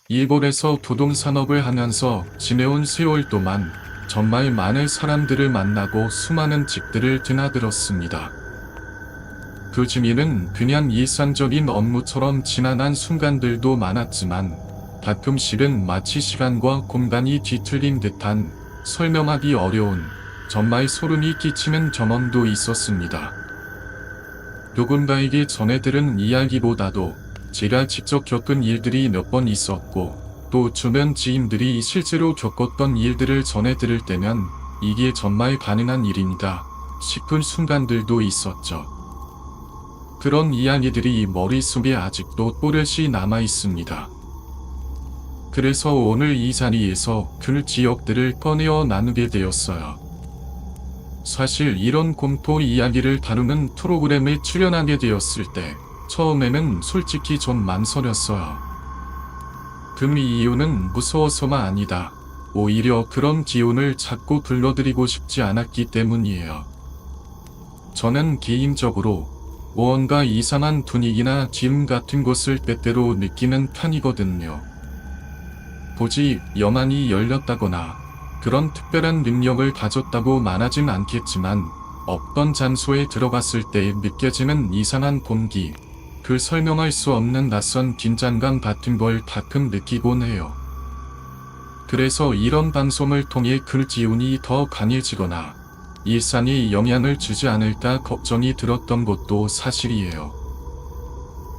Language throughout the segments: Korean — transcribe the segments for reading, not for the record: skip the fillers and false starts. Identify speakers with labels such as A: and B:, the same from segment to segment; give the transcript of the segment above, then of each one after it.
A: 일본에서 부동산업을 하면서 지내온 세월 동안 정말 많은 사람들을 만나고 수많은 집들을 드나들었습니다. 그 중에는 그냥 일상적인 업무처럼 지나간 순간들도 많았지만 가끔씩은 마치 시간과 공간이 뒤틀린 듯한 설명하기 어려운 정말 소름이 끼치는 경험도 있었습니다. 누군가에게 전해 들은 이야기보다도 제가 직접 겪은 일들이 몇 번 있었고 또 주변 지인들이 실제로 겪었던 일들을 전해 들을 때면 이게 정말 가능한 일인가 싶은 순간들도 있었죠. 그런 이야기들이 머릿속에 아직도 또렷이 남아 있습니다. 그래서 오늘 이 자리에서 그 기억들을 꺼내어 나누게 되었어요. 사실 이런 공포 이야기를 다루는 프로그램에 출연하게 되었을 때 처음에는 솔직히 좀 망설였어요. 그 이유는 무서워서가 아니다. 오히려 그런 기운을 자꾸 불러들이고 싶지 않았기 때문이에요. 저는 개인적으로 무언가 이상한 분위기나 기운 같은 것을 때때로 느끼는 편이거든요. 굳이 영안이 열렸다거나 그런 특별한 능력을 가졌다고 말하진 않겠지만 어떤 장소에 들어갔을 때 느껴지는 이상한 공기, 그 설명할 수 없는 낯선 긴장감 같은 걸 가끔 느끼곤 해요. 그래서 이런 방송을 통해 그 기운이 더 강해지거나 일상에 영향을 주지 않을까 걱정이 들었던 것도 사실이에요.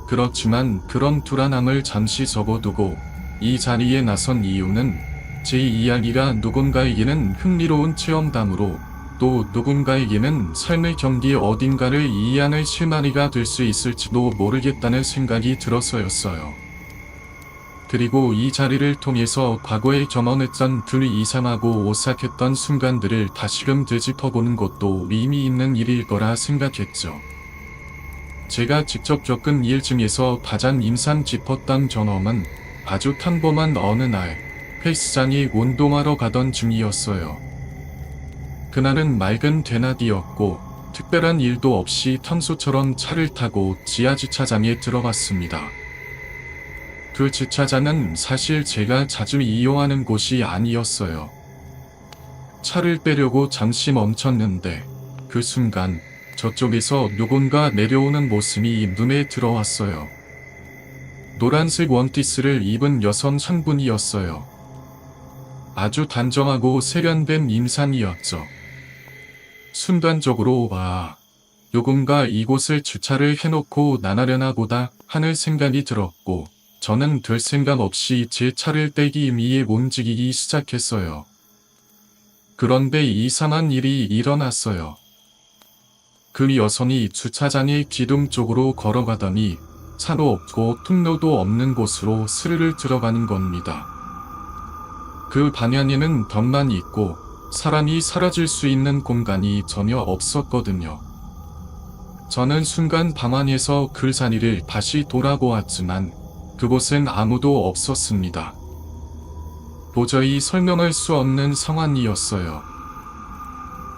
A: 그렇지만 그런 불안함을 잠시 접어두고 이 자리에 나선 이유는 제 이야기가 누군가에게는 흥미로운 체험담으로 또 누군가에게는 삶의 경기 어딘가를 이해하는 실마리가 될 수 있을지도 모르겠다는 생각이 들어서였어요. 그리고 이 자리를 통해서 과거에 경험했던 그 이상하고 오싹했던 순간들을 다시금 되짚어보는 것도 의미 있는 일일 거라 생각했죠. 제가 직접 겪은 일 중에서 가장 인상 깊었던 경험은 아주 평범한 어느 날 헬스장에 운동하러 가던 중이었어요. 그날은 맑은 대낮이었고 특별한 일도 없이 평소처럼 차를 타고 지하 주차장에 들어갔습니다. 그 주차장은 사실 제가 자주 이용하는 곳이 아니었어요. 차를 빼려고 잠시 멈췄는데 그 순간 저쪽에서 누군가 내려오는 모습이 눈에 들어왔어요. 노란색 원피스를 입은 여성 한 분이었어요. 아주 단정하고 세련된 인상이었죠. 순간적으로 누군가 이곳을 주차를 해놓고 나가려나 보다 하는 생각이 들었고 저는 별 생각 없이 제 차를 빼기 위해 움직이기 시작했어요. 그런데 이상한 일이 일어났어요. 그 여성이 주차장의 기둥 쪽으로 걸어가더니 차도 없고 통로도 없는 곳으로 스르르 들어가는 겁니다. 그 방향에는 벽만 있고 사람이 사라질 수 있는 공간이 전혀 없었거든요. 저는 순간 방황해서 그 자리를 다시 돌아보았지만 그곳엔 아무도 없었습니다. 도저히 설명할 수 없는 상황이었어요.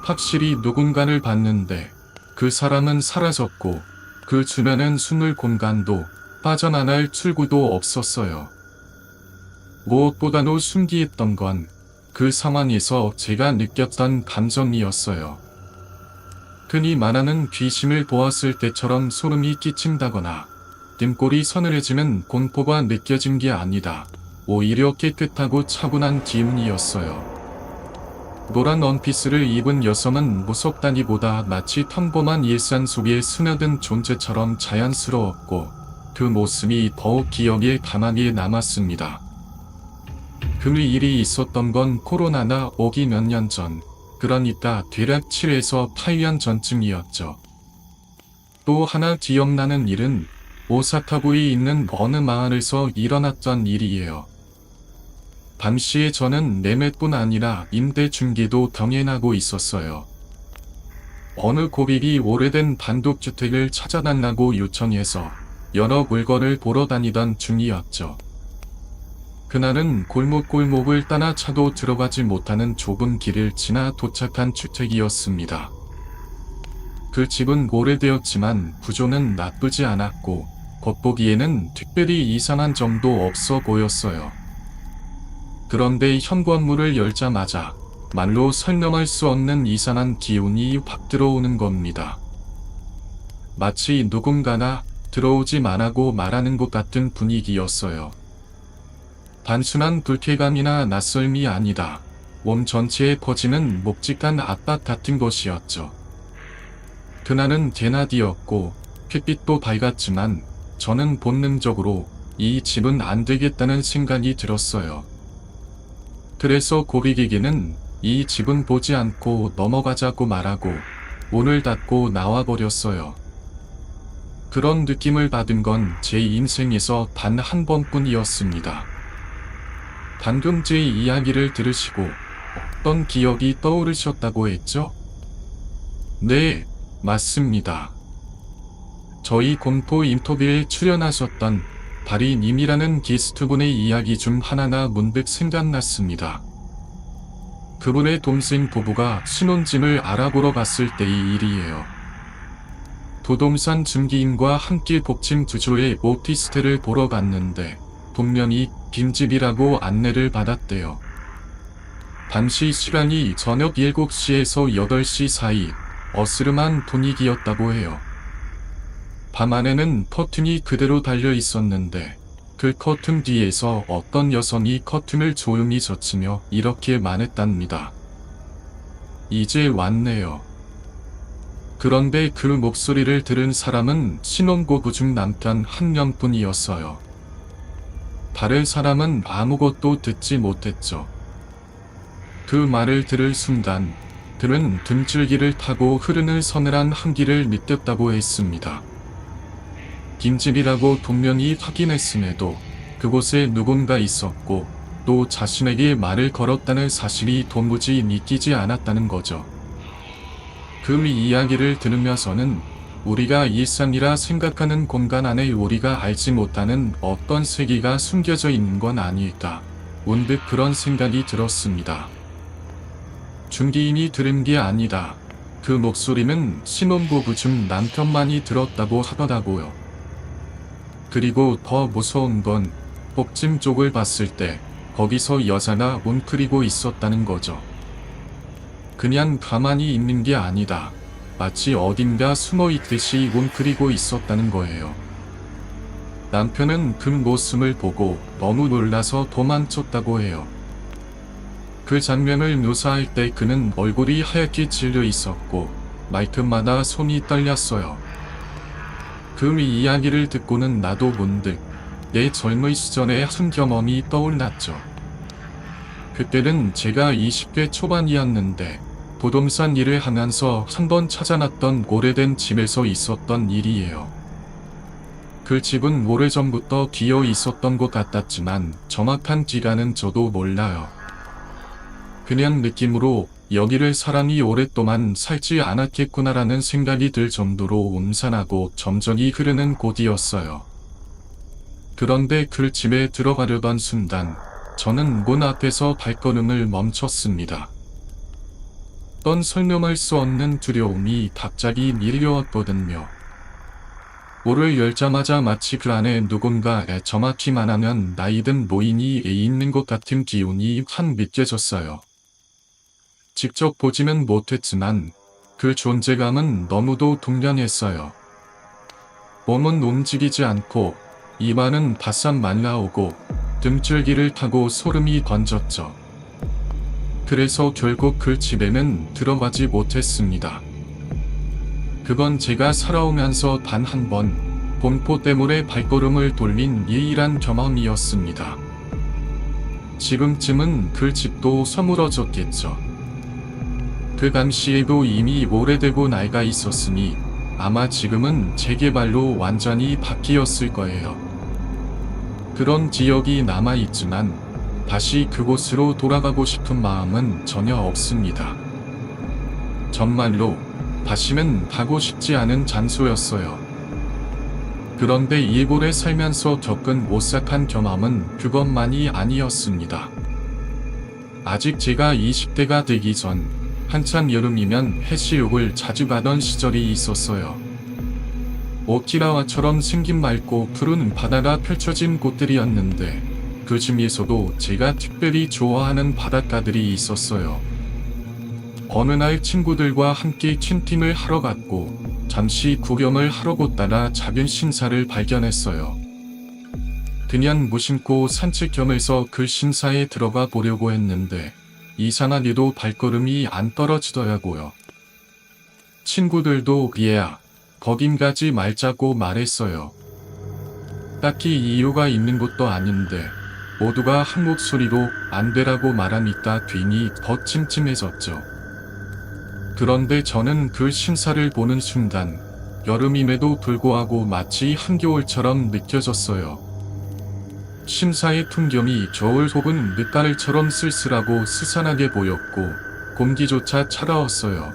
A: 확실히 누군가를 봤는데 그 사람은 사라졌고 그 주변엔 숨을 공간도 빠져나갈 출구도 없었어요. 무엇보다도 신기했던 건 그 상황에서 제가 느꼈던 감정이었어요. 흔히 말하는 귀신을 보았을 때처럼 소름이 끼친다거나 등골이 서늘해지는 공포가 느껴진 게 아니다. 오히려 깨끗하고 차분한 기운이었어요. 노란 원피스를 입은 여성은 무섭다기보다 마치 평범한 일상 속에 스며든 존재처럼 자연스러웠고 그 모습이 더욱 기억에 강하게 남았습니다. 그 일이 있었던 건 코로나나 오기 몇 년 전, 그러니까 대략 7에서 8년 전쯤이었죠. 또 하나 기억나는 일은 오사카구에 있는 어느 마을에서 일어났던 일이에요. 당시에 저는 매매뿐 아니라 임대 중개도 병행하고 있었어요. 어느 고객이 오래된 단독주택을 찾아달라고 요청해서 여러 물건을 보러 다니던 중이었죠. 그날은 골목골목을 따라 차도 들어가지 못하는 좁은 길을 지나 도착한 주택이었습니다. 그 집은 오래되었지만 구조는 나쁘지 않았고 겉보기에는 특별히 이상한 점도 없어 보였어요. 그런데 현관문을 열자마자 말로 설명할 수 없는 이상한 기운이 확 들어오는 겁니다. 마치 누군가나 들어오지 말라고 말하는 것 같은 분위기였어요. 단순한 불쾌감이나 낯설미 아니다. 몸 전체에 퍼지는 묵직한 압박 같은 것이었죠. 그날은 대낮이었고 햇빛도 밝았지만 저는 본능적으로 이 집은 안 되겠다는 생각이 들었어요. 그래서 고비기기는 이 집은 보지 않고 넘어가자고 말하고 문을 닫고 나와버렸어요. 그런 느낌을 받은 건 제 인생에서 단 한 번뿐이었습니다. 방금 제 이야기를 들으시고 어떤 기억이 떠오르셨다고 했죠? 네, 맞습니다. 저희 공포 인터뷰에 출연하셨던 다리님이라는 게스트분의 이야기 중 하나가 문득 생각났습니다. 그분의 동생 부부가 신혼집을 알아보러 갔을 때의 일이에요. 부동산 중개인과 함께 복층 구조의 오피스텔을 보러 갔는데 분명히 빈집이라고 안내를 받았대요. 당시 시간이 저녁 7시에서 8시 사이 어스름한 분위기였다고 해요. 방 안에는 커튼이 그대로 달려 있었는데 그 커튼 뒤에서 어떤 여성이 커튼을 조용히 젖히며 이렇게 말했답니다. 이제 왔네요. 그런데 그 목소리를 들은 사람은 신혼부부 중 남편 한 명뿐이었어요. 다른 사람은 아무것도 듣지 못했죠. 그 말을 들을 순간 그는 등줄기를 타고 흐르는 서늘한 한기를 느꼈다고 했습니다. 빈집이라고 분명히 확인했음에도 그곳에 누군가 있었고 또 자신에게 말을 걸었다는 사실이 도무지 믿기지 않았다는 거죠. 그 이야기를 들으면서는 우리가 일상이라 생각하는 공간 안에 우리가 알지 못하는 어떤 세계가 숨겨져 있는 건 아닐까. 문득 그런 생각이 들었습니다. 중개인이 들은 게 아니다. 그 목소리는 신혼부부 중 남편만이 들었다고 하더라고요. 그리고 더 무서운 건 복층 쪽을 봤을 때 거기서 여자가 웅크리고 있었다는 거죠. 그냥 가만히 있는 게 아니다. 마치 어딘가 숨어 있듯이 웅크리고 있었다는 거예요. 남편은 그 모습을 보고 너무 놀라서 도망쳤다고 해요. 그 장면을 묘사할 때 그는 얼굴이 하얗게 질려 있었고 말끝마다 손이 떨렸어요. 그 이야기를 듣고는 나도 문득 내 젊은 시절의 한 경험이 떠올랐죠. 그때는 제가 20대 초반이었는데 부동산 일을 하면서 한번 찾아놨던 오래된 집에서 있었던 일이에요. 그 집은 오래전부터 비어 있었던 것 같았지만 정확한 기간은 저도 몰라요. 그냥 느낌으로 여기를 사람이 오랫동안 살지 않았겠구나라는 생각이 들 정도로 음산하고 점점이 흐르는 곳이었어요. 그런데 그 집에 들어가려던 순간 저는 문 앞에서 발걸음을 멈췄습니다. 어떤 설명할 수 없는 두려움이 갑자기 밀려왔거든요. 문을 열자마자 마치 그 안에 누군가 정확히 말하면 나이든 노인이 있는 것 같은 기운이 확 느껴졌어요. 직접 보지는 못했지만 그 존재감은 너무도 동량했어요. 몸은 움직이지 않고 입안은 바싹 말라오고 등줄기를 타고 소름이 번졌죠. 그래서 결국 그 집에는 들어가지 못했습니다. 그건 제가 살아오면서 단 한 번 공포 때문에 발걸음을 돌린 유일한 경험이었습니다. 지금쯤은 그 집도 서물어졌겠죠. 그 당시에도 이미 오래되고 낡아 있었으니 아마 지금은 재개발로 완전히 바뀌었을 거예요. 그런 기억이 남아있지만 다시 그곳으로 돌아가고 싶은 마음은 전혀 없습니다. 정말로 다시는 가고 싶지 않은 장소였어요. 그런데 일본에 살면서 겪은 오싹한 경험은 그것만이 아니었습니다. 아직 제가 20대가 되기 전 한참 여름이면 해수욕을 자주 가던 시절이 있었어요. 오키나와처럼 생긴 맑고 푸른 바다가 펼쳐진 곳들이었는데 그 중에서도 제가 특별히 좋아하는 바닷가들이 있었어요. 어느 날 친구들과 함께 춘팅을 하러 갔고 잠시 구경을 하려고 따라 작은 신사를 발견했어요. 그냥 무심코 산책 겸해서 그 신사에 들어가 보려고 했는데 이상하게도 발걸음이 안 떨어지더라고요. 친구들도 얘야, 거긴 가지 말자고 말했어요. 딱히 이유가 있는 것도 아닌데 모두가 한 목소리로 안 되라고 말하니까 괜히 더 찜찜해졌죠. 그런데 저는 그 신사를 보는 순간 여름임에도 불구하고 마치 한겨울처럼 느껴졌어요. 신사의 풍경이 저울 혹은 늦가을처럼 쓸쓸하고 스산하게 보였고 공기조차 차가웠어요.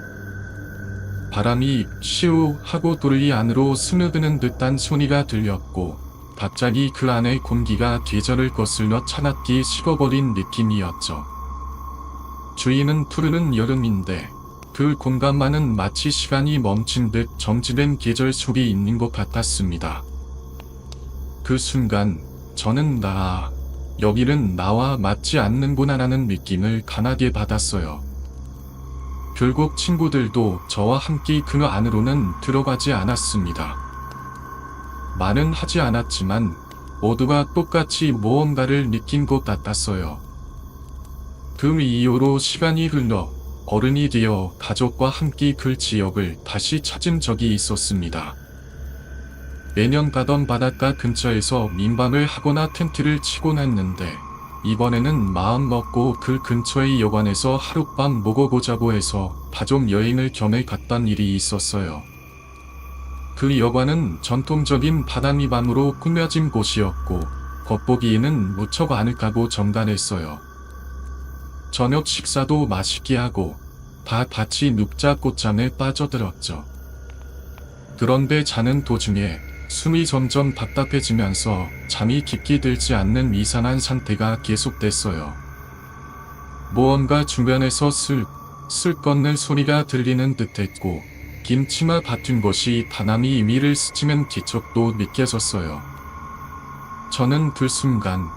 A: 바람이 시우 하고 돌리 안으로 스며드는 듯한 소리가 들렸고 갑자기 그 안의 공기가 계절을 거슬러 차갑게 식어버린 느낌이었죠. 주위는 푸르는 여름인데 그 공간만은 마치 시간이 멈춘 듯 정지된 계절 속에 있는 것 같았습니다. 그 순간 저는 여기는 나와 맞지 않는구나라는 느낌을 강하게 받았어요. 결국 친구들도 저와 함께 그 안으로는 들어가지 않았습니다. 말은 하지 않았지만 모두가 똑같이 무언가를 느낀 것 같았어요. 그 이후로 시간이 흘러 어른이 되어 가족과 함께 그 지역을 다시 찾은 적이 있었습니다. 매년 가던 바닷가 근처에서 민박을 하거나 텐트를 치곤 했는데 이번에는 마음 먹고 그 근처의 여관에서 하룻밤 묵어보자고 해서 가족 여행을 겸해 갔던 일이 있었어요. 그 여관은 전통적인 바다미밤으로 꾸며진 곳이었고 겉보기에는 무척 아늑하고 정갈했어요. 저녁 식사도 맛있게 하고 다 같이 눕자 꽃잠에 빠져들었죠. 그런데 자는 도중에 숨이 점점 답답해지면서 잠이 깊게 들지 않는 이상한 상태가 계속됐어요. 무언가 주변에서 슬 걷는 소리가 들리는 듯했고 긴 치마 같은 것이 바람이 위를 스치는 기척도 느껴졌어요. 저는 그 순간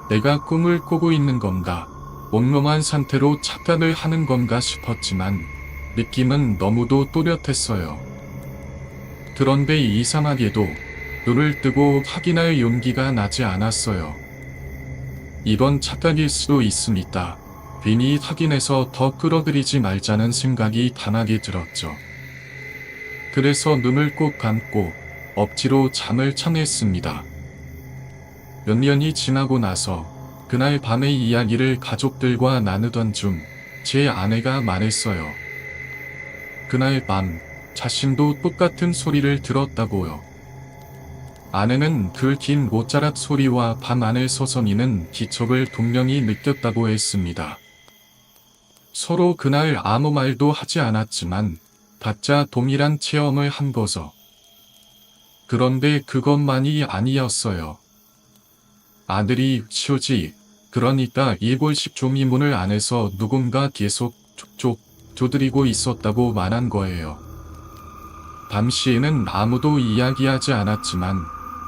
A: 내가 꿈을 꾸고 있는 건가, 몽롱한 상태로 착각을 하는 건가 싶었지만 느낌은 너무도 또렷했어요. 그런데 이상하게도 눈을 뜨고 확인할 용기가 나지 않았어요. 이건 착각일 수도 있으니까 괜히 확인해서 더 끌어들이지 말자는 생각이 강하게 들었죠. 그래서 눈을 꼭 감고 억지로 잠을 청했습니다. 몇 년이 지나고 나서 그날 밤의 이야기를 가족들과 나누던 중 제 아내가 말했어요. 그날 밤 자신도 똑같은 소리를 들었다고요. 아내는 그 긴 못자락 소리와 밤 하늘 서성이는 기척을 분명히 느꼈다고 했습니다. 서로 그날 아무 말도 하지 않았지만 각자 동일한 체험을 한 거죠. 그런데 그것만이 아니었어요. 아들이 쉬우지, 그러니까 이골식 종이문을 안에서 누군가 계속 촉촉 두드리고 있었다고 말한 거예요. 밤시에는 아무도 이야기하지 않았지만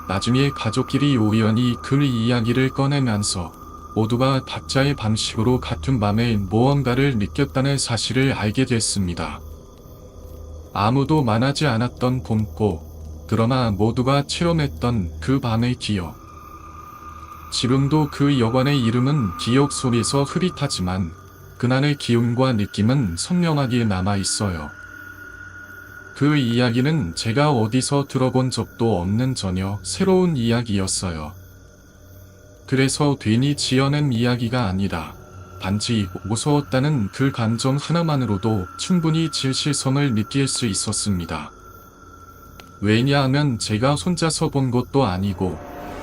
A: 나중에 가족끼리 우연히 그 이야기를 꺼내면서 모두가 각자의 방식으로 같은 밤에 무언가를 느꼈다는 사실을 알게 됐습니다. 아무도 말하지 않았던 공포, 그러나 모두가 체험했던 그 밤의 기억. 지금도 그 여관의 이름은 기억 속에서 흐릿하지만 그날의 기운과 느낌은 선명하게 남아있어요. 그 이야기는 제가 어디서 들어본 적도 없는 전혀 새로운 이야기였어요. 그래서 괜히 지어낸 이야기가 아니라 단지 무서웠다는 그 감정 하나만으로도 충분히 진실성을 느낄 수 있었습니다. 왜냐하면 제가 혼자서 본 것도 아니고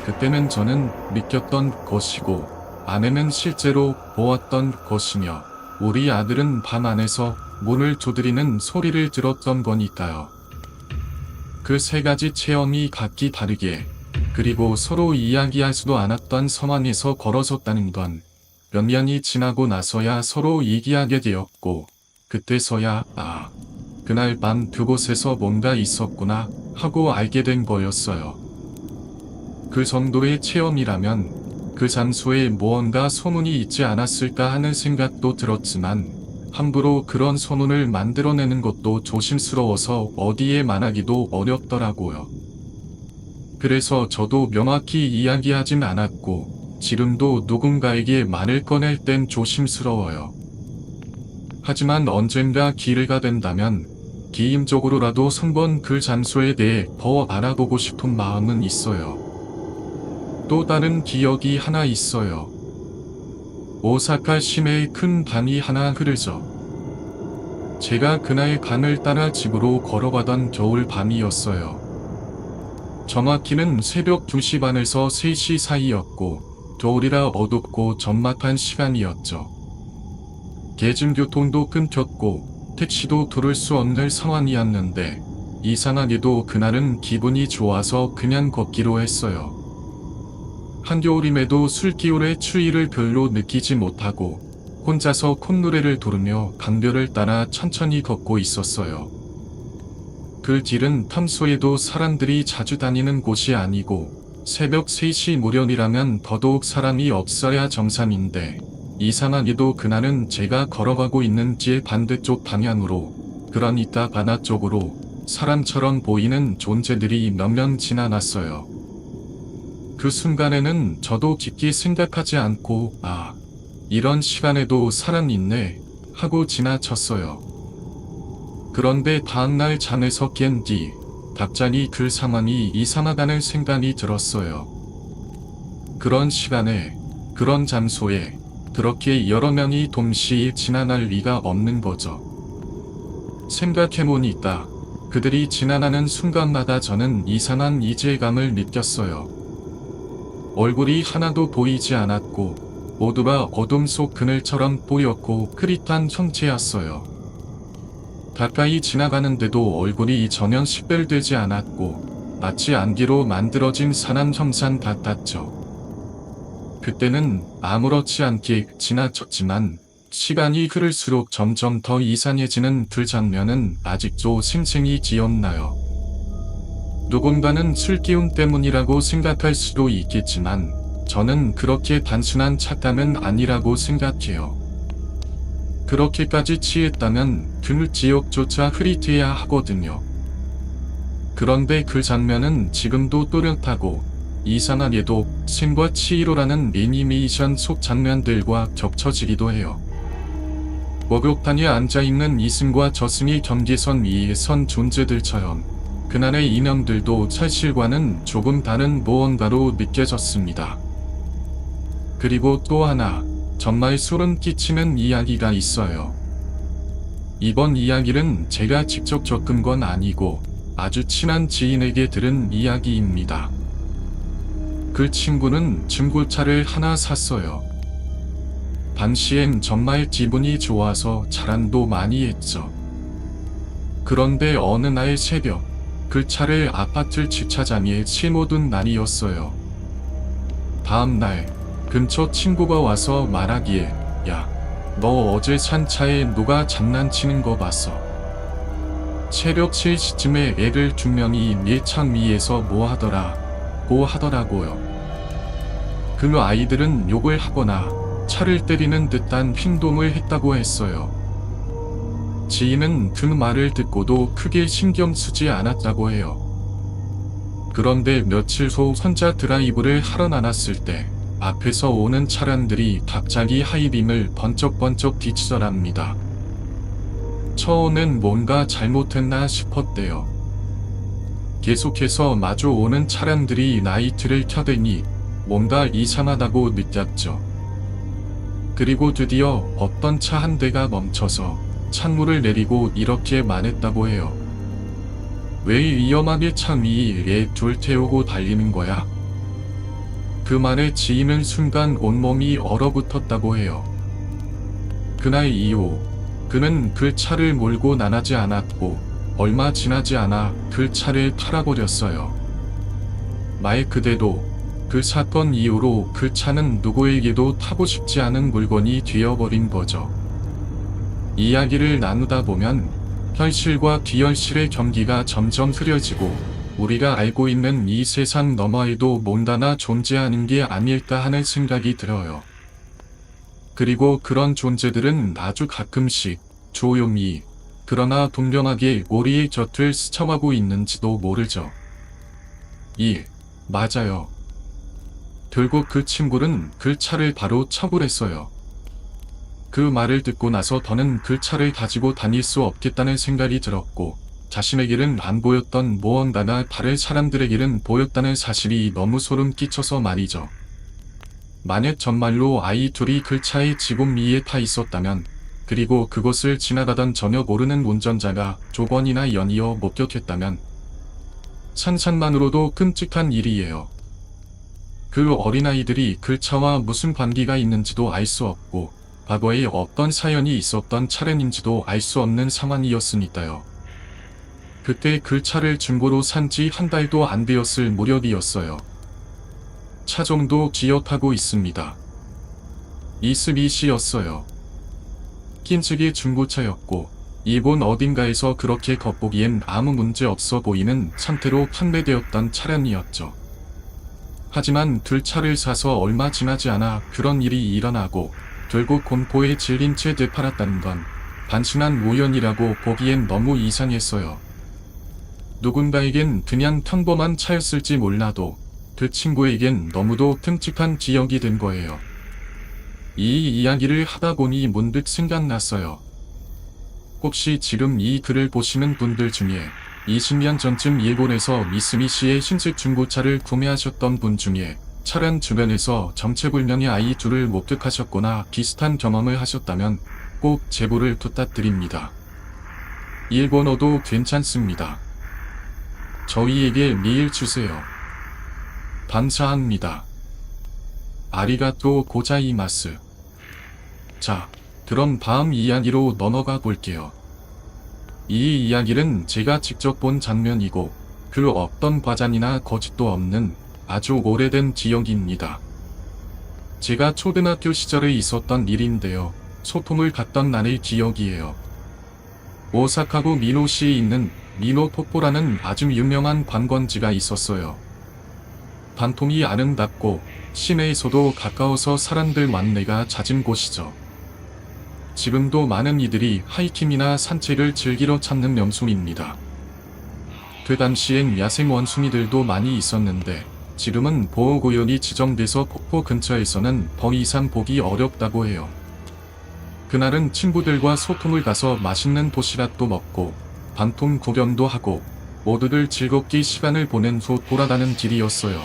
A: 그때는 저는 느꼈던 것이고 아내는 실제로 보았던 것이며 우리 아들은 방 안에서 문을 두드리는 소리를 들었던 거니까요. 그 세 가지 체험이 각기 다르게 그리고 서로 이야기할 수도 않았던 상황에서 벌어졌다는 건 몇 년이 지나고 나서야 서로 얘기하게 되었고 그때서야 그날 밤 그곳에서 뭔가 있었구나 하고 알게 된 거였어요. 그 정도의 체험이라면 그 장소에 무언가 소문이 있지 않았을까 하는 생각도 들었지만 함부로 그런 소문을 만들어내는 것도 조심스러워서 어디에 말하기도 어렵더라고요. 그래서 저도 명확히 이야기하진 않았고 지금도 누군가에게 말을 꺼낼 땐 조심스러워요. 하지만 언젠가 기회가 된다면 개인적으로라도 한번 그 장소에 대해 더 알아보고 싶은 마음은 있어요. 또 다른 기억이 하나 있어요. 오사카 시내에 큰 강이 하나 흐르죠. 제가 그날 강을 따라 집으로 걸어가던 겨울 밤이었어요. 정확히는 새벽 2시 반에서 3시 사이였고 겨울이라 어둡고 적막한 시간이었죠. 대중교통도 끊겼고 택시도 부를 수 없는 상황이었는데 이상하게도 그날은 기분이 좋아서 그냥 걷기로 했어요. 한겨울임에도 술기운의 추위를 별로 느끼지 못하고 혼자서 콧노래를 부르며 강변을 따라 천천히 걷고 있었어요. 그 길은 평소에도 사람들이 자주 다니는 곳이 아니고 새벽 3시 무렵이라면 더더욱 사람이 없어야 정상인데 이상하게도 그날은 제가 걸어가고 있는 길 반대쪽 방향으로 그러니까 바다 쪽으로 사람처럼 보이는 존재들이 몇 명 지나갔어요. 그 순간에는 저도 깊게 생각하지 않고 이런 시간에도 사람 있네 하고 지나쳤어요. 그런데 다음날 잠에서 깬 뒤 갑자기 그 상황이 이상하다는 생각이 들었어요. 그런 시간에 그런 장소에 그렇게 여러 명이 동시에 지나갈 리가 없는 거죠. 생각해보니까 그들이 지나가는 순간마다 저는 이상한 이질감을 느꼈어요. 얼굴이 하나도 보이지 않았고 모두가 어둠 속 그늘처럼 보였고 흐릿한 형체였어요. 가까이 지나가는데도 얼굴이 전혀 식별되지 않았고 마치 안개로 만들어진 사람 형상 같았죠. 그때는 아무렇지 않게 지나쳤지만 시간이 흐를수록 점점 더 이상해지는 그 장면은 아직도 생생히 기억나요. 누군가는 술기운 때문이라고 생각할 수도 있겠지만 저는 그렇게 단순한 착각은 아니라고 생각해요. 그렇게까지 취했다면 그 지역조차 흐릿해야 하거든요. 그런데 그 장면은 지금도 또렷하고 이상하게도 신과 치히로라는 애니메이션 속 장면들과 겹쳐지기도 해요. 목욕탕에 앉아있는 이승과 저승이 경계선 위에 선 존재들처럼 그날의 인형들도 사실과는 조금 다른 무언가로 느껴졌습니다. 그리고 또 하나 정말 소름 끼치는 이야기가 있어요. 이번 이야기는 제가 직접 겪은 건 아니고 아주 친한 지인에게 들은 이야기입니다. 그 친구는 중고차를 하나 샀어요. 당시엔 정말 기분이 좋아서 자랑도 많이 했죠. 그런데 어느 날 새벽 그 차를 아파트 주차장에 실어둔 날이었어요. 다음날 근처 친구가 와서 말하기에 야, 너 어제 산 차에 누가 장난치는 거 봤어? 새벽 3시쯤에 애들 2명이 내 창 위에서 뭐 하더라 고 하더라고요. 그 아이들은 욕을 하거나 차를 때리는 듯한 행동을 했다고 했어요. 지인은 그 말을 듣고도 크게 신경 쓰지 않았다고 해요. 그런데 며칠 후 혼자 드라이브를 하러 나갔을 때 앞에서 오는 차량들이 갑자기 하이빔을 번쩍번쩍 비치더랍니다. 처음엔 뭔가 잘못했나 싶었대요. 계속해서 마주오는 차량들이 라이트를 켜대니 뭔가 이상하다고 느꼈죠. 그리고 드디어 어떤 차 한 대가 멈춰서 창문을 내리고 이렇게 말했다고 해요. 왜 위험하게 차 위에 둘 태우고 달리는 거야? 그 말에 지인은 순간 온몸이 얼어붙었다고 해요. 그날 이후 그는 그 차를 몰고 나가지 않았고 얼마 지나지 않아 그 차를 팔아버렸어요. 말 그대로 그 사건 이후로 그 차는 누구에게도 타고 싶지 않은 물건이 되어버린 거죠. 이야기를 나누다 보면 현실과 비현실의 경기가 점점 흐려지고 우리가 알고 있는 이 세상 너머에도 뭔가가 존재하는 게 아닐까 하는 생각이 들어요. 그리고 그런 존재들은 아주 가끔씩 조용히 그러나 분명하게 우리의 곁을 스쳐가고 있는지도 모르죠. 맞아요. 결국 그 친구는 그 차를 바로 처분했어요. 그 말을 듣고 나서 더는 그 차를 가지고 다닐 수 없겠다는 생각이 들었고, 자신에게는 안 보였던 무언가가 다른 사람들에게는 보였다는 사실이 너무 소름 끼쳐서 말이죠. 만약 정말로 아이 둘이 그 차의 지붕 위에 타 있었다면, 그리고 그것을 지나가던 전혀 모르는 운전자가 조건이나 연이어 목격했다면, 상상만으로도 끔찍한 일이에요. 그 어린아이들이 그 차와 무슨 관계가 있는지도 알 수 없고, 과거에 어떤 사연이 있었던 차량인지도 알 수 없는 상황이었으니까요. 그때 그 차를 중고로 산 지 한 달도 안 되었을 무렵이었어요. 차종도 기억하고 있습니다. 이스미시였어요. 흰색의 중고차였고, 일본 어딘가에서 그렇게 겉보기엔 아무 문제 없어 보이는 상태로 판매되었던 차량이었죠. 하지만 둘 차를 사서 얼마 지나지 않아 그런 일이 일어나고 결국 공포에 질린 채 되팔았다는 건 단순한 우연이라고 보기엔 너무 이상했어요. 누군가에겐 그냥 평범한 차였을지 몰라도 그 친구에겐 너무도 끔찍한 기억이 된 거예요. 이 이야기를 하다 보니 문득 생각났어요. 혹시 지금 이 글을 보시는 분들 중에 20년 전쯤 일본에서 미쓰비시의 흰색 중고차를 구매하셨던 분 중에 차량 주변에서 정체불명의 아이 둘을 목격하셨거나 비슷한 경험을 하셨다면 꼭 제보를 부탁드립니다. 일본어도 괜찮습니다. 저희에게 메일 주세요. 감사합니다. 아리가또 고자이마스. 자, 그럼 다음 이야기로 넘어가 볼게요. 이 이야기는 제가 직접 본 장면이고 그 어떤 과장이나 거짓도 없는 아주 오래된 기억입니다. 제가 초등학교 시절에 있었던 일인데요. 소풍을 갔던 날의 기억이에요. 오사카구 미노시에 있는 미노폭포라는 아주 유명한 관광지가 있었어요. 단통이 아름답고 시내에서도 가까워서 사람들 만나가 잦은 곳이죠. 지금도 많은 이들이 하이킹이나 산책을 즐기러 찾는 명소입니다. 그 당시엔 야생 원숭이들도 많이 있었는데 지금은 보호구역이 지정돼서 폭포 근처에서는 더 이상 보기 어렵다고 해요. 그날은 친구들과 소풍을 가서 맛있는 도시락도 먹고 단통 구경도 하고 모두들 즐겁게 시간을 보낸 후 돌아가는 길이었어요.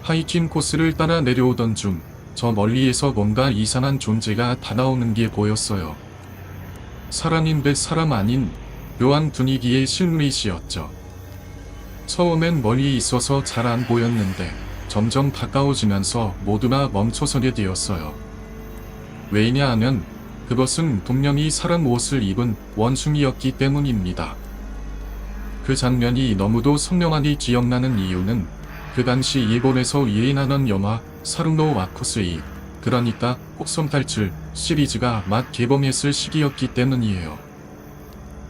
A: 하이킹 코스를 따라 내려오던 중 저 멀리에서 뭔가 이상한 존재가 다가오는 게 보였어요. 사람인 듯 사람 아닌 묘한 분위기의 실루엣이었죠. 처음엔 멀리 있어서 잘 안 보였는데 점점 가까워지면서 모두가 멈춰서게 되었어요. 왜냐하면 그것은 분명히 사람 옷을 입은 원숭이였기 때문입니다. 그 장면이 너무도 선명하게 기억나는 이유는 그 당시 일본에서 유행하던 영화 사루노 와쿠스이, 그러니까 혹성 탈출 시리즈가 막 개봉했을 시기였기 때문이에요.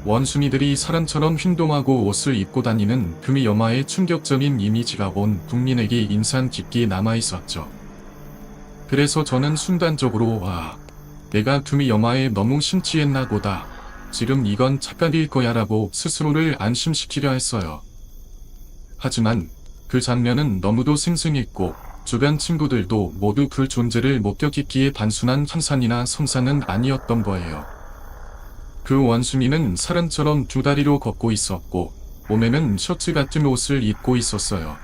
A: 원숭이들이 사람처럼 행동하고 옷을 입고 다니는 그 영화의 충격적인 이미지가 온 국민에게 인상 깊게 남아있었죠. 그래서 저는 순간적으로 내가 그 영화에 너무 심취했나 보다. 지금 이건 착각일 거야 라고 스스로를 안심시키려 했어요. 하지만 그 장면은 너무도 생생했고 주변 친구들도 모두 그 존재를 목격했기에 단순한 환상이나 성상은 아니었던 거예요. 그 원숭이는 사람처럼 두 다리로 걷고 있었고 몸에는 셔츠 같은 옷을 입고 있었어요.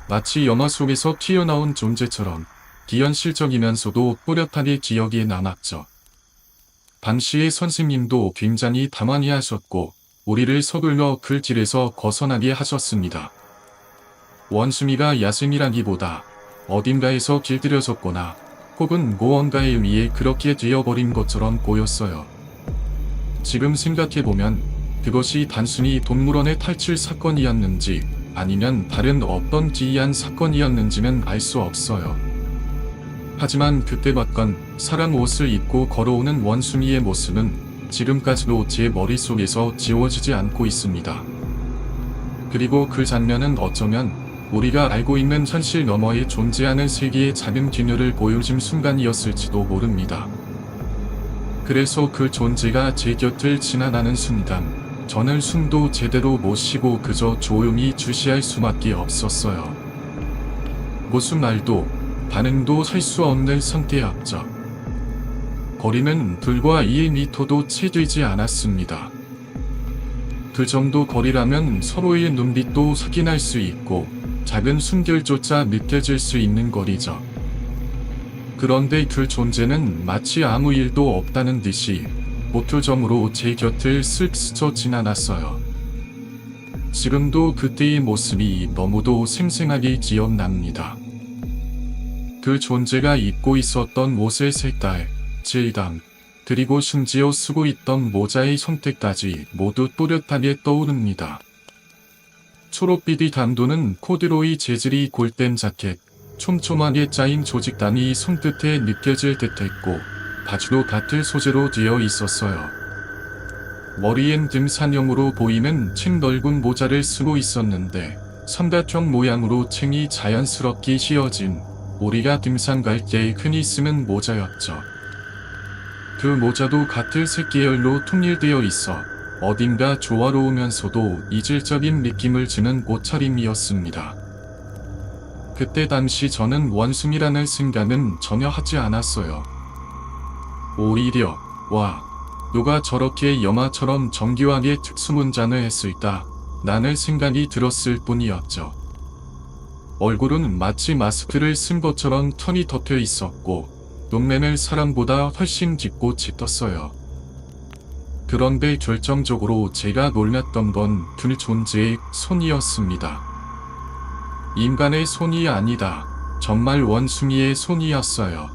A: 마치 영화 속에서 튀어나온 존재처럼 비현실적이면서도 또렷하게 기억에 남았죠. 당시의 선생님도 굉장히 당황해하셨고 우리를 서둘러 그 길에서 벗어나게 하셨습니다. 원숭이가 야생이라기보다 어딘가에서 길들여졌거나 혹은 무언가에 의해 그렇게 되어버린 것처럼 보였어요. 지금 생각해보면 그것이 단순히 동물원의 탈출 사건이었는지 아니면 다른 어떤 기이한 사건이었는지는 알 수 없어요. 하지만 그때 봤던 사람 옷을 입고 걸어오는 원숭이의 모습은 지금까지도 제 머릿속에서 지워지지 않고 있습니다. 그리고 그 장면은 어쩌면 우리가 알고 있는 현실 너머에 존재하는 세계의 작은 균열을 보여준 순간이었을지도 모릅니다. 그래서 그 존재가 제 곁을 지나가는 순간 저는 숨도 제대로 못 쉬고 그저 조용히 주시할 수밖에 없었어요. 무슨 말도 반응도 할 수 없는 상태였죠. 거리는 불과 2m도 채 되지 않았습니다. 그 정도 거리라면 서로의 눈빛도 확인할 수 있고 작은 숨결조차 느껴질 수 있는 거리죠. 그런데 그 존재는 마치 아무 일도 없다는 듯이 보트점으로 제 곁을 쓱 스쳐 지나갔어요. 지금도 그때의 모습이 너무도 생생하게 기억납니다. 그 존재가 입고 있었던 옷의 색깔, 질감, 그리고 심지어 쓰고 있던 모자의 선택까지 모두 또렷하게 떠오릅니다. 초록빛의 단도는 코드로이 재질의 골덴 자켓, 촘촘하게 짜인 조직감이 손끝에 느껴질 듯했고 바지도 같은 소재로 되어 있었어요. 머리엔 등산용으로 보이는 층 넓은 모자를 쓰고 있었는데 삼각형 모양으로 층이 자연스럽게 씌어진 우리가 등산 갈 때 흔히 쓰는 모자였죠. 그 모자도 같은 색 계열로 통일되어 있어 어딘가 조화로우면서도 이질적인 느낌을 주는 옷차림이었습니다. 그때 당시 저는 원숭이라는 생각은 전혀 하지 않았어요. 오히려 와, 누가 저렇게 영화처럼 정교하게 특수문장을 했을까 라는 생각이 들었을 뿐이었죠. 얼굴은 마치 마스크를 쓴 것처럼 턴이 덮여 있었고 눈매는 사람보다 훨씬 깊고 짙었어요. 그런데 결정적으로 제가 놀랐던 건 그 존재의 손이었습니다. 인간의 손이 아니다. 정말 원숭이의 손이었어요.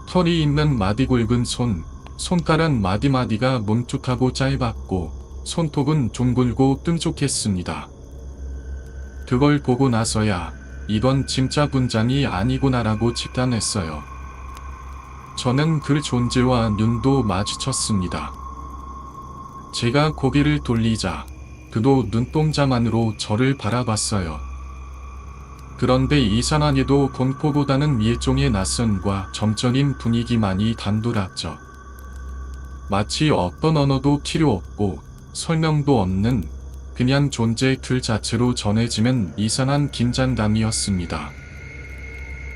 A: 털이 있는 마디 굵은 손, 손가락 마디마디가 뭉툭하고 짧았고 손톱은 둥글고 끈적했습니다. 그걸 보고 나서야 이건 진짜 분장이 아니구나라고 직감했어요. 저는 그 존재와 눈도 마주쳤습니다. 제가 고개를 돌리자 그도 눈동자만으로 저를 바라봤어요. 그런데 이상하게도 공포보다는 일종의 낯선과 점점인 분위기만이 단돌았죠. 마치 어떤 언어도 필요 없고 설명도 없는 그냥 존재 그 자체로 전해지는 이상한 긴장감이었습니다.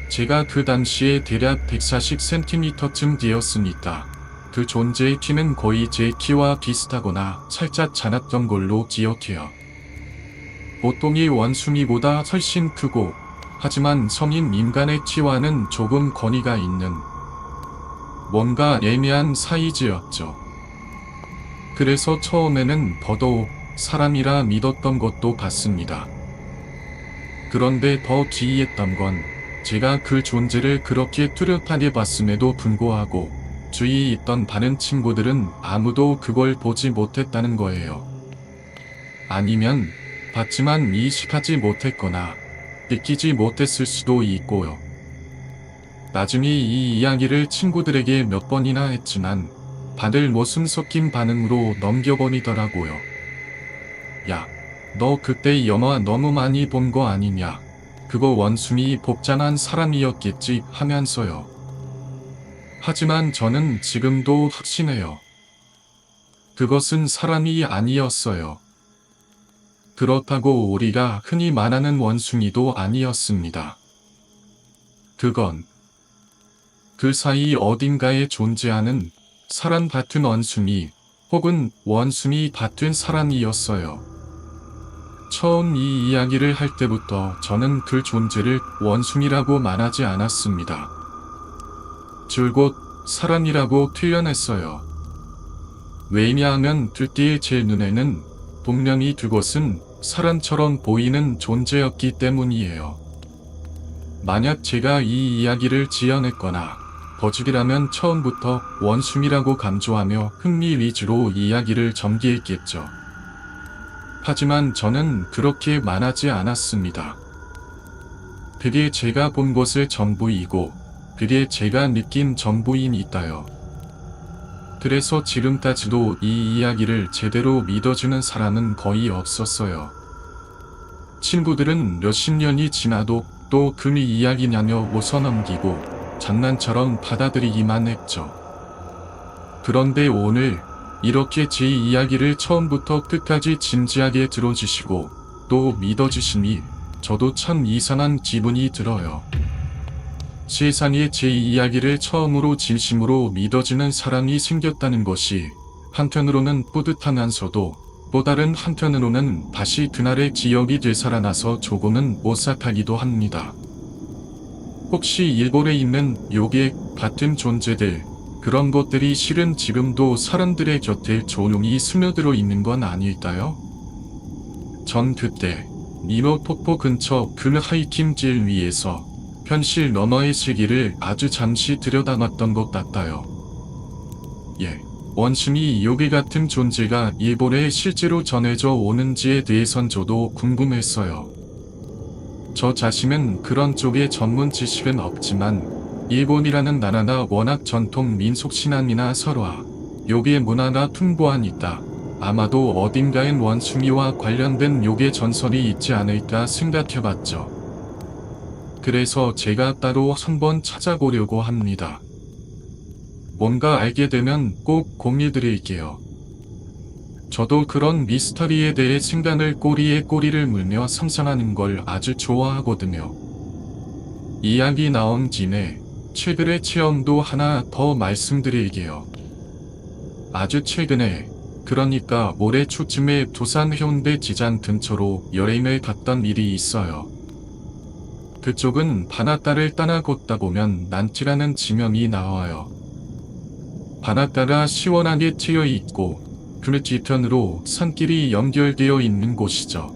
A: 제가 그 당시에 대략 140cm쯤 되었으니까 그 존재의 키는 거의 제 키와 비슷하거나 살짝 작았던 걸로 기억해요. 보통의 원숭이보다 훨씬 크고 하지만 성인 인간의 키와는 조금 거리가 있는 뭔가 애매한 사이즈였죠. 그래서 처음에는 더더욱 사람이라 믿었던 것도 같습니다. 그런데 더 기이했던 건 제가 그 존재를 그렇게 뚜렷하게 봤음에도 불구하고 주위에 있던 다른 친구들은 아무도 그걸 보지 못했다는 거예요. 아니면 봤지만 인식하지 못했거나 느끼지 못했을 수도 있고요. 나중에 이 이야기를 친구들에게 몇 번이나 했지만 다들 모순 섞인 반응으로 넘겨버리더라고요. 야, 너 그때 영화 너무 많이 본 거 아니냐? 그거 원숭이 복장한 사람이었겠지 하면서요. 하지만 저는 지금도 확신해요. 그것은 사람이 아니었어요. 그렇다고 우리가 흔히 말하는 원숭이도 아니었습니다. 그건 그 사이 어딘가에 존재하는 사람 같은 원숭이 혹은 원숭이 같은 사람이었어요. 처음 이 이야기를 할 때부터 저는 그 존재를 원숭이라고 말하지 않았습니다. 줄곧 사람이라고 표현했어요. 왜냐하면 그때의 제 눈에는 분명히 그것은 사람처럼 보이는 존재였기 때문이에요. 만약 제가 이 이야기를 지어냈거나 거짓이라면 처음부터 원숭이라고 강조하며 흥미 위주로 이야기를 전개했겠죠. 하지만 저는 그렇게 말하지 않았습니다. 그게 제가 본 것의 전부이고 그게 제가 느낀 전부이니까요. 그래서 지금까지도 이 이야기를 제대로 믿어주는 사람은 거의 없었어요. 친구들은 몇십 년이 지나도 또 그 이야기냐며 웃어넘기고 장난처럼 받아들이기만 했죠. 그런데 오늘 이렇게 제 이야기를 처음부터 끝까지 진지하게 들어주시고 또 믿어주시니 저도 참 이상한 기분이 들어요. 세상에 제 이야기를 처음으로 진심으로 믿어주는 사람이 생겼다는 것이 한편으로는 뿌듯하면서도 또 다른 한편으로는 다시 그날의 기억이 되살아나서 조금은 오싹하기도 합니다. 혹시 일본에 있는 요괴 같은 존재들, 그런 것들이 실은 지금도 사람들의 곁에 조용히 스며들어 있는 건 아닐까요? 전 그때 미노 폭포 근처 그 하이킹길 위에서 현실 너머의 세계를 아주 잠시 들여다봤던 것 같아요. 원숭이 요괴 같은 존재가 일본에 실제로 전해져 오는지에 대해선 저도 궁금했어요. 저 자신은 그런 쪽의 전문 지식은 없지만 일본이라는 나라나 워낙 전통 민속 신앙이나 설화, 요괴 문화가 풍부하니까 아마도 어딘가엔 원숭이와 관련된 요괴 전설이 있지 않을까 생각해봤죠. 그래서 제가 따로 한번 찾아보려고 합니다. 뭔가 알게 되면 꼭 공유드릴게요. 저도 그런 미스터리에 대해 생각을 꼬리에 꼬리를 물며 상상하는 걸 아주 좋아하거든요. 이야기 나온 김에 최근의 체험도 하나 더 말씀드릴게요. 아주 최근에, 그러니까 올해 초쯤에 부산 해운대 지장 근처로 여행을 갔던 일이 있어요. 그쪽은 바닷가를 따라 걷다 보면 난치라는 지명이 나와요. 바닷가가 시원하게 트여 있고 그 뒤편으로 산길이 연결되어 있는 곳이죠.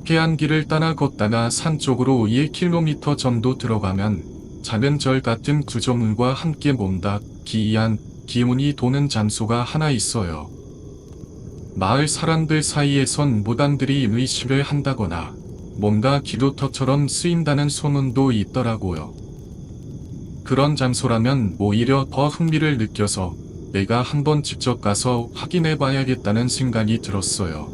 A: 해안길을 따라 걷다가 산 쪽으로 1km 정도 들어가면 작은 절 같은 구조물과 함께 뭔가 기이한 기운이 도는 장소가 하나 있어요. 마을 사람들 사이에선 무당들이 의식을 한다거나 뭔가 기도터처럼 쓰인다는 소문도 있더라고요. 그런 장소라면 오히려 더 흥미를 느껴서 내가 한번 직접 가서 확인해 봐야겠다는 생각이 들었어요.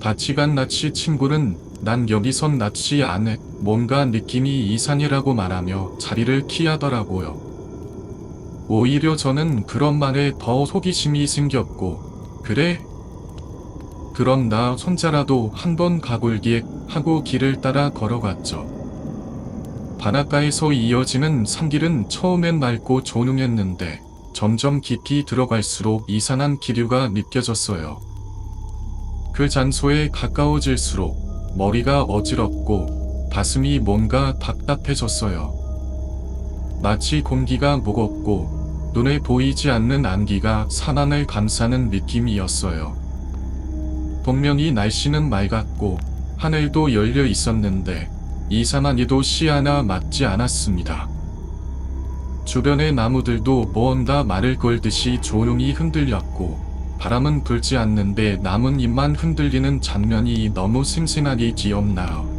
A: 같이 간 낯이 친구는 난 여기선 낯이 안 해, 뭔가 느낌이 이상해라고 말하며 자리를 피하더라고요. 오히려 저는 그런 말에 더 호기심이 생겼고, 그래? 그럼 나 혼자라도 한번 가볼게 하고 길을 따라 걸어갔죠. 바닷가에서 이어지는 산길은 처음엔 맑고 조용했는데 점점 깊이 들어갈수록 이상한 기류가 느껴졌어요. 그 장소에 가까워질수록 머리가 어지럽고 가슴이 뭔가 답답해졌어요. 마치 공기가 무겁고 눈에 보이지 않는 안개가 산안을 감싸는 느낌이었어요. 분명히 날씨는 맑았고 하늘도 열려 있었는데 이상하게도 시야나 맞지 않았습니다. 주변의 나무들도 무언가 말을 걸듯이 조용히 흔들렸고 바람은 불지 않는데 나뭇잎만 흔들리는 장면이 너무 생생하게 기억나요.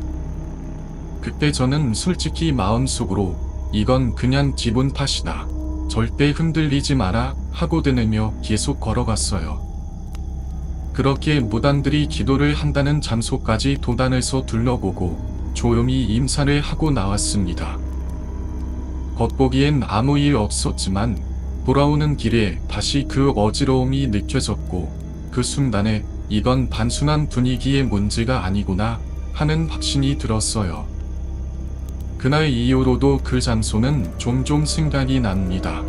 A: 그때 저는 솔직히 마음속으로 이건 그냥 기분 탓이다. 절대 흔들리지 마라 하고 드내며 계속 걸어갔어요. 그렇게 무당들이 기도를 한다는 장소까지 도단해서 둘러보고 조용히 임산을 하고 나왔습니다. 겉보기엔 아무 일 없었지만 돌아오는 길에 다시 그 어지러움이 느껴졌고 그 순간에 이건 단순한 분위기의 문제가 아니구나 하는 확신이 들었어요. 그날 이후로도 그 장소는 종종 생각이 납니다.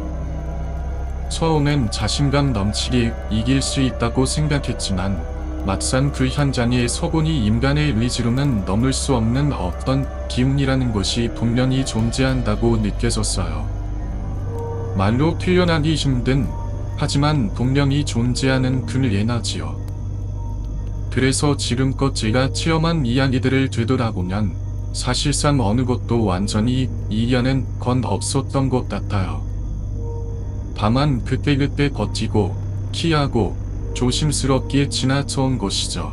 A: 처음엔 자신감 넘치게 이길 수 있다고 생각했지만 막상 그 현장에 서보니 인간의 의지로는 넘을 수 없는 어떤 기운이라는 것이 분명히 존재한다고 느껴졌어요. 말로 표현하기 힘든, 하지만 분명히 존재하는 그 에너지요. 그래서 지금껏 제가 체험한 이야기들을 되돌아보면 사실상 어느 것도 완전히 이겨낸 건 없었던 것 같아요. 다만 그때그때 버티고 피하고 조심스럽게 지나쳐온 것이죠.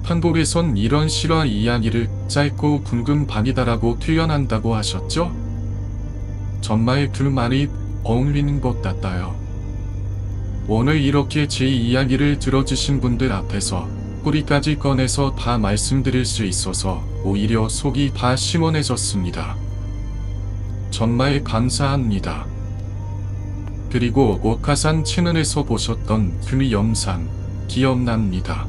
A: 한국에선 이런 실화 이야기를 짧고 굵은 밤이다라고 표현한다고 하셨죠? 정말 그 말이 어울리는 것 같아요. 오늘 이렇게 제 이야기를 들어주신 분들 앞에서 뿌리까지 꺼내서 다 말씀드릴 수 있어서 오히려 속이 다 시원해졌습니다. 정말 감사합니다. 그리고 오카산 채널에서 보셨던 그 영상 기억납니다.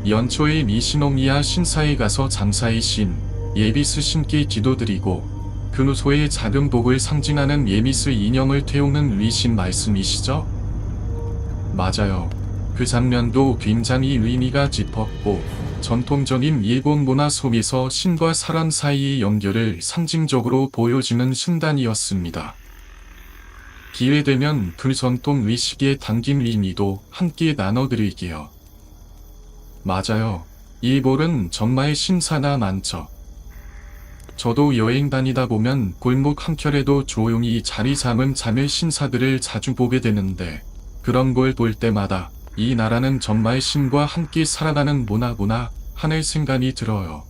A: 연초에 미시노미야 신사에 가서 장사의 신 예비스 신께 기도드리고 그 후소의 작은 복을 상징하는 예비스 인형을 태우는 위신 말씀이시죠? 맞아요. 그 장면도 굉장히 의미가 깊었고 전통적인 일본 문화 속에서 신과 사람 사이의 연결을 상징적으로 보여주는 순간이었습니다. 기회되면 그 전통 의식에 담긴 의미도 함께 나눠드릴게요. 맞아요. 일본은 정말 신사가 많죠. 저도 여행 다니다 보면 골목 한켠에도 조용히 자리 잡은 자매 신사들을 자주 보게 되는데 그런 걸 볼 때마다 이 나라는 정말 신과 함께 살아가는 문화구나 하는 생각이 들어요.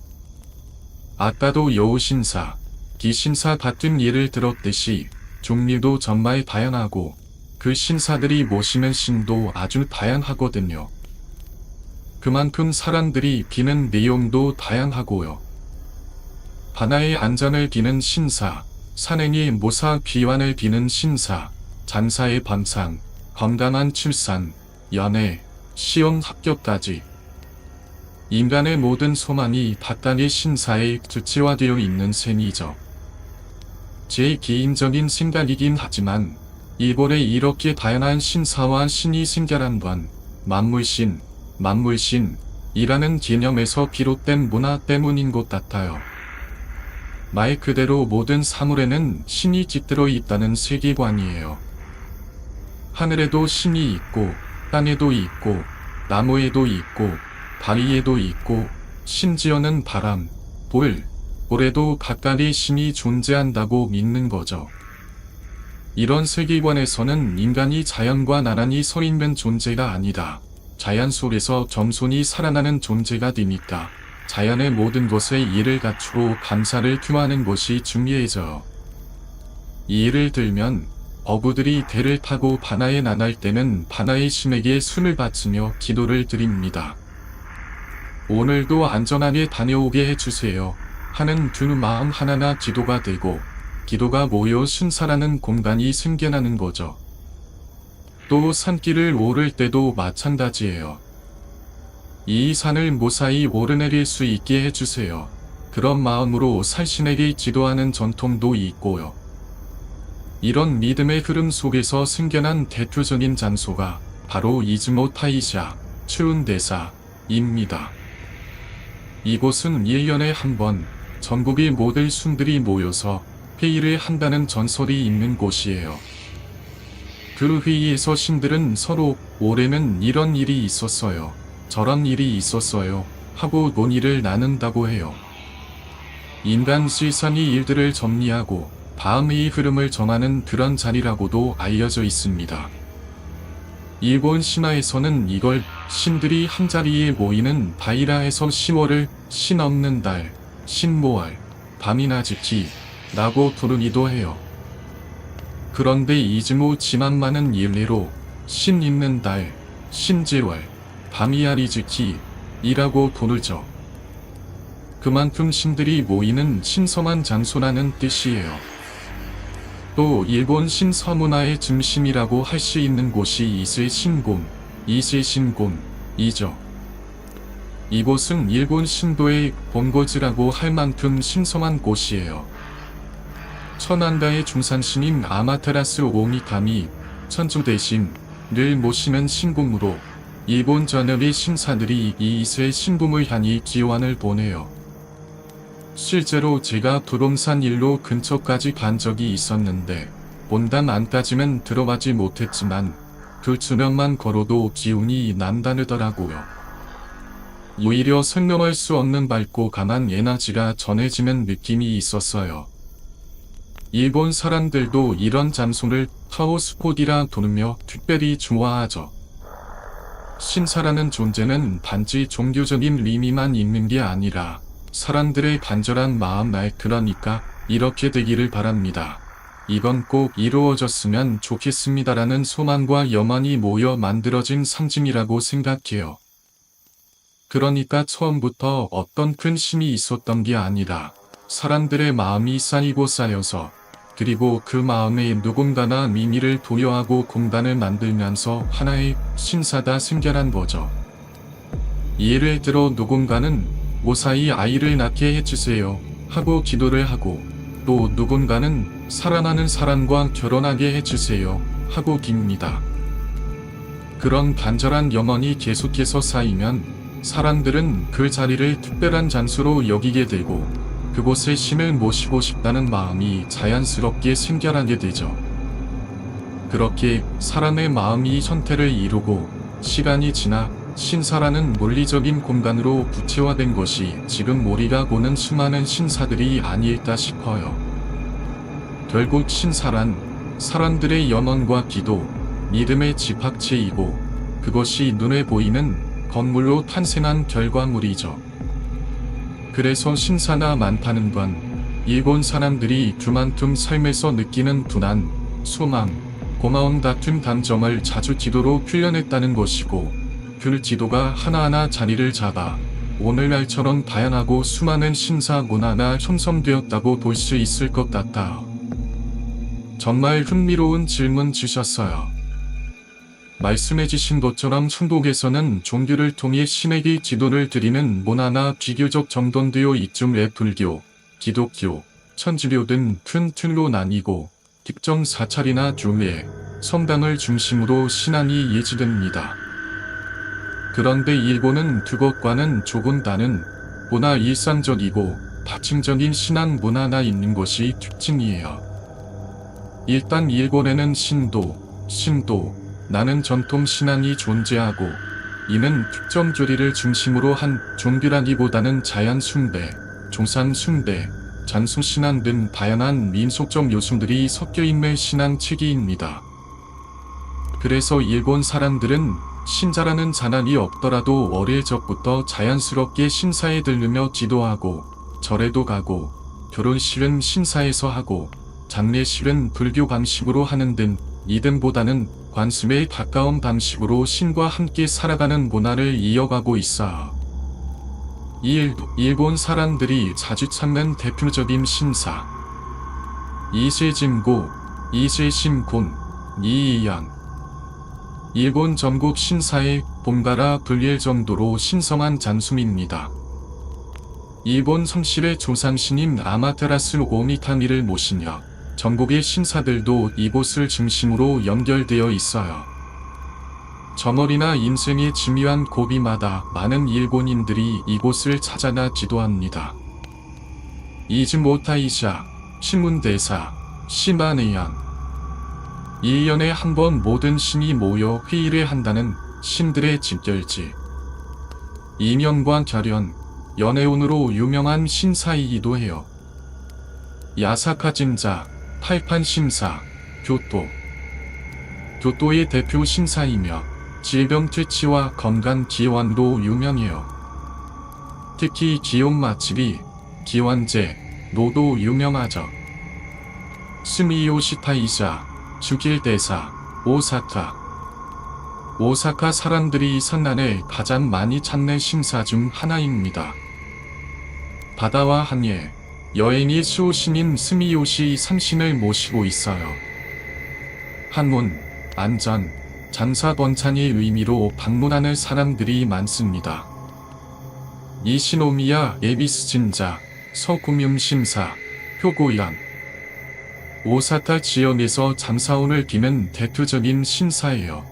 A: 아까도 여우신사, 기신사 같은 예를 들었듯이 종류도 정말 다양하고 그 신사들이 모시는 신도 아주 다양하거든요. 그만큼 사람들이 비는 내용도 다양하고요. 바다의 안전을 비는 신사, 산행의 모사 비환을 비는 신사, 잔사의 밤상, 건강한 출산, 연애, 시험 합격까지 인간의 모든 소망이 바닥의 신사에 구체화되어 있는 셈이죠. 제 개인적인 생각이긴 하지만 일본에 이렇게 다양한 신사와 신이 생겨난 건 만물신, 만물신이라는 개념에서 비롯된 문화 때문인 것 같아요. 말 그대로 모든 사물에는 신이 깃들어 있다는 세계관이에요. 하늘에도 신이 있고 땅에도 있고 나무에도 있고 바위에도 있고 심지어는 바람, 불, 고래도 각각의 신이 존재한다고 믿는 거죠. 이런 세계관에서는 인간이 자연과 나란히 서 있는 존재가 아니다. 자연 속에서 겸손히 살아나는 존재가 되니까 자연의 모든 것에 이를 갖추고 감사를 표하는 것이 중요해져요. 예를 들면 어부들이 배를 타고 바다에 나갈 때는 바다의 신에게 숨을 바치며 기도를 드립니다. 오늘도 안전하게 다녀오게 해주세요 하는 두 마음 하나가 기도가 되고 기도가 모여 신사라는 공간이 생겨나는 거죠. 또 산길을 오를 때도 마찬가지예요. 이 산을 무사히 오르내릴 수 있게 해주세요. 그런 마음으로 살신에게 기도하는 전통도 있고요. 이런 믿음의 흐름 속에서 생겨난 대표적인 장소가 바로 이즈모 타이샤, 추운대사입니다. 이곳은 1년에 한 번 전국의 모든 신들이 모여서 회의를 한다는 전설이 있는 곳이에요. 그 회의에서 신들은 서로 올해는 이런 일이 있었어요. 저런 일이 있었어요. 하고 논의를 나눈다고 해요. 인간 실상의 일들을 정리하고 다음의 흐름을 정하는 그런 자리라고도 알려져 있습니다. 일본 신화에서는 이걸 신들이 한자리에 모이는 바이라에서 10월을 신 없는 달, 신모월, 밤이나즈키 라고 부르기도 해요. 그런데 이즈모 지만만은 일례로 신 있는 달, 신제월, 밤이아리즈키 이라고 부르죠. 그만큼 신들이 모이는 신성한 장소라는 뜻이에요. 또 일본 신서문화의 중심이라고 할 수 있는 곳이 이세신궁, 이세신궁이죠. 이곳은 일본 신도의 본거지라고 할 만큼 신성한 곳이에요. 천안가의 중산신인 아마테라스 오미카미, 천주 대신을 모시는 신궁으로 일본 전역의 신사들이 이 이세 신궁을 향해 기원을 보내요. 실제로 제가 부동산 일로 근처까지 간 적이 있었는데 본당 안까지는 들어가지 못했지만 그 주변만 걸어도 기운이 남다르더라고요. 오히려 설명할 수 없는 밝고 강한 에너지가 전해지는 느낌이 있었어요. 일본 사람들도 이런 장소를 파워스포디라 부르며 특별히 좋아하죠. 신사라는 존재는 단지 종교적인 의미만 있는 게 아니라 사람들의 간절한 마음 말 그러니까 이렇게 되기를 바랍니다. 이건 꼭 이루어졌으면 좋겠습니다라는 소망과 염원이 모여 만들어진 상징이라고 생각해요. 그러니까 처음부터 어떤 큰 힘이 있었던 게 아니라 사람들의 마음이 쌓이고 쌓여서, 그리고 그 마음에 누군가나 미미를 부여하고 공간을 만들면서 하나의 신사가 생겨난 거죠. 예를 들어 누군가는 무사히 아이를 낳게 해주세요 하고 기도를 하고, 또 누군가는 사랑하는 사람과 결혼하게 해주세요 하고 빕니다. 그런 간절한 염원이 계속해서 쌓이면 사람들은 그 자리를 특별한 장소로 여기게 되고, 그곳에 신을 모시고 싶다는 마음이 자연스럽게 생겨나게 되죠. 그렇게 사람의 마음이 형태를 이루고 시간이 지나 신사라는 물리적인 공간으로 구체화된 것이 지금 우리가 보는 수많은 신사들이 아닐까 싶어요. 결국 신사란 사람들의 염원과 기도, 믿음의 집합체이고, 그것이 눈에 보이는 건물로 탄생한 결과물이죠. 그래서 신사가 많다는 건 일본 사람들이 그만큼 삶에서 느끼는 분한, 소망, 고마움 같은 감정을 자주 기도로 표현했다는 것이고, 그 기도가 하나하나 자리를 잡아 오늘날처럼 다양하고 수많은 신사 문화가 형성되었다고 볼 수 있을 것 같아요. 정말 흥미로운 질문 주셨어요. 말씀해주신 것처럼 중국에서는 종교를 통해 신에게 기도를 드리는 문화나 비교적 정돈되어 있중 불교, 기독교, 천주교 등 큰 틀로 나뉘고, 특정 사찰이나 교회, 성당을 중심으로 신앙이 예지됩니다. 그런데 일본은 그것과는 조금 다른 보다 일상적이고 다층적인 신앙 문화가 있는 것이 특징이에요. 일단 일본에는 신도, 나는 전통 신앙이 존재하고, 이는 특정 교리를 중심으로 한 종교라기보다는 자연 숭배, 조상 숭배, 장수 신앙 등 다양한 민속적 요소들이 섞여있는 신앙 체계입니다. 그래서 일본 사람들은 신자라는 잔함이 없더라도 어릴 적부터 자연스럽게 신사에 들르며 기도하고, 절에도 가고, 결혼식은 신사에서 하고, 장례식은 불교 방식으로 하는 등 이등보다는 관습에 가까운 방식으로 신과 함께 살아가는 문화를 이어가고 있어요. 일본 사람들이 자주 찾는 대표적인 신사, 이세진고, 이세신곤, 이이양. 일본 전국 신사의 본가라 불릴 정도로 신성한 장수입니다. 일본 성실의 조상신인 아마테라스 오미타미를 모시며 전국의 신사들도 이곳을 중심으로 연결되어 있어요. 정월이나 인생의 중요한 고비마다 많은 일본인들이 이곳을 찾아가 기도합니다. 이즈모타이샤, 시문대사, 시마네양. 1년에 한 번 모든 신이 모여 회의를 한다는 신들의 집결지. 이명과 결연, 연애운으로 유명한 신사이기도 해요. 야사카 진자, 팔판 신사, 교토의 대표 신사이며 질병 퇴치와 건강 기원도 유명해요. 특히 기온 마치비, 기원제, 노도 유명하죠. 스미요시타이샤, 주길대사, 오사카 사람들이 선난을 가장 많이 찾는 신사 중 하나입니다. 바다와 항해, 여행이 수호신인 스미요시 삼신을 모시고 있어요. 학문, 안전, 장사 번창의 의미로 방문하는 사람들이 많습니다. 이시노미야 에비스 진자, 서구뮴 신사, 효고양. 오사카 지역에서 잠사원을 기는 대표적인 신사예요.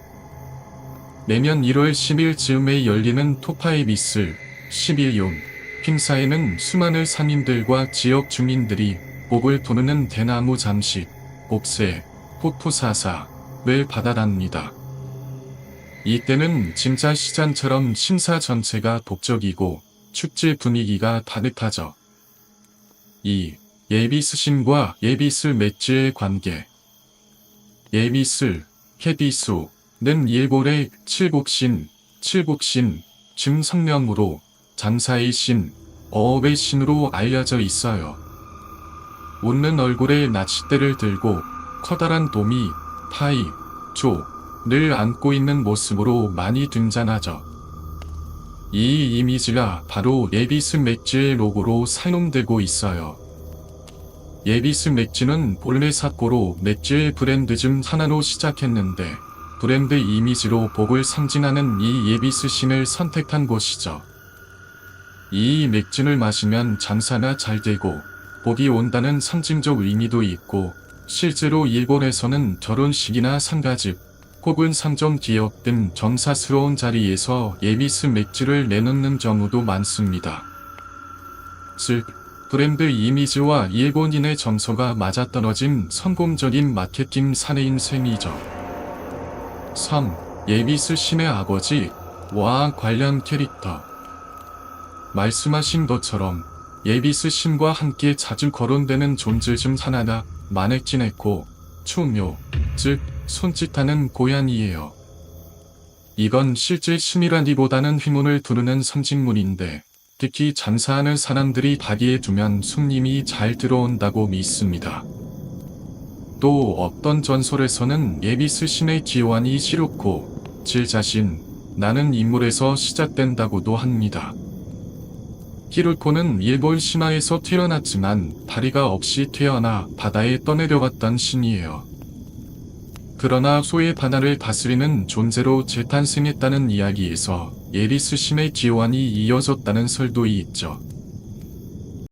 A: 매년 1월 10일쯤에 열리는 토파에비스 11용 행사에는 수많은 상인들과 지역 주민들이 복을 부르는 대나무 장식, 옥새, 포토사사를 받아답니다. 이때는 진짜 시장처럼 신사 전체가 독적이고 축제 분위기가 따뜻하죠. 예비스 신과 예비스 매치의 관계. 예비스, 헤비수는 일본의 칠복신, 중 성명으로 장사의 신, 어업의 신으로 알려져 있어요. 웃는 얼굴에 낚싯대를 들고 커다란 도미, 타이, 조를 안고 있는 모습으로 많이 등장하죠. 이 이미지가 바로 예비스 맥지의 로고로 사용되고 있어요. 예비스 맥지는 본래 사고로 맥지의 브랜드 중 하나로 시작했는데 브랜드 이미지로 복을 상징하는 이 예비스 신을 선택한 곳이죠. 이 맥주를 마시면 장사가 잘 되고 복이 온다는 상징적 의미도 있고 실제로 일본에서는 결혼식이나 상가집 혹은 상점 기업 등 정사스러운 자리에서 예비스 맥주를 내놓는 경우도 많습니다. 즉, 브랜드 이미지와 일본인의 정서가 맞아떨어진 성공적인 마케팅 사례인 셈이죠. 3. 예비스 신의 아버지와 관련 캐릭터. 말씀하신 것처럼 예비스 신과 함께 자주 거론되는 존재 중 하나가 마네키네코, 추묘, 즉 손짓하는 고양이예요. 이건 실제 신이라기보다는 휘문을 두르는 상징물인데 특히 장사하는 사람들이 가게에 두면 손님이 잘 들어온다고 믿습니다. 또 어떤 전설에서는 예비스 신의 기원이 시루코, 질 자신, 나는 인물에서 시작된다고도 합니다. 히루코는 일본 신화에서 태어났지만 다리가 없이 태어나 바다에 떠내려갔던 신이에요. 그러나 소의 바다를 다스리는 존재로 재탄생했다는 이야기에서 예비스 신의 기원이 이어졌다는 설도 있죠.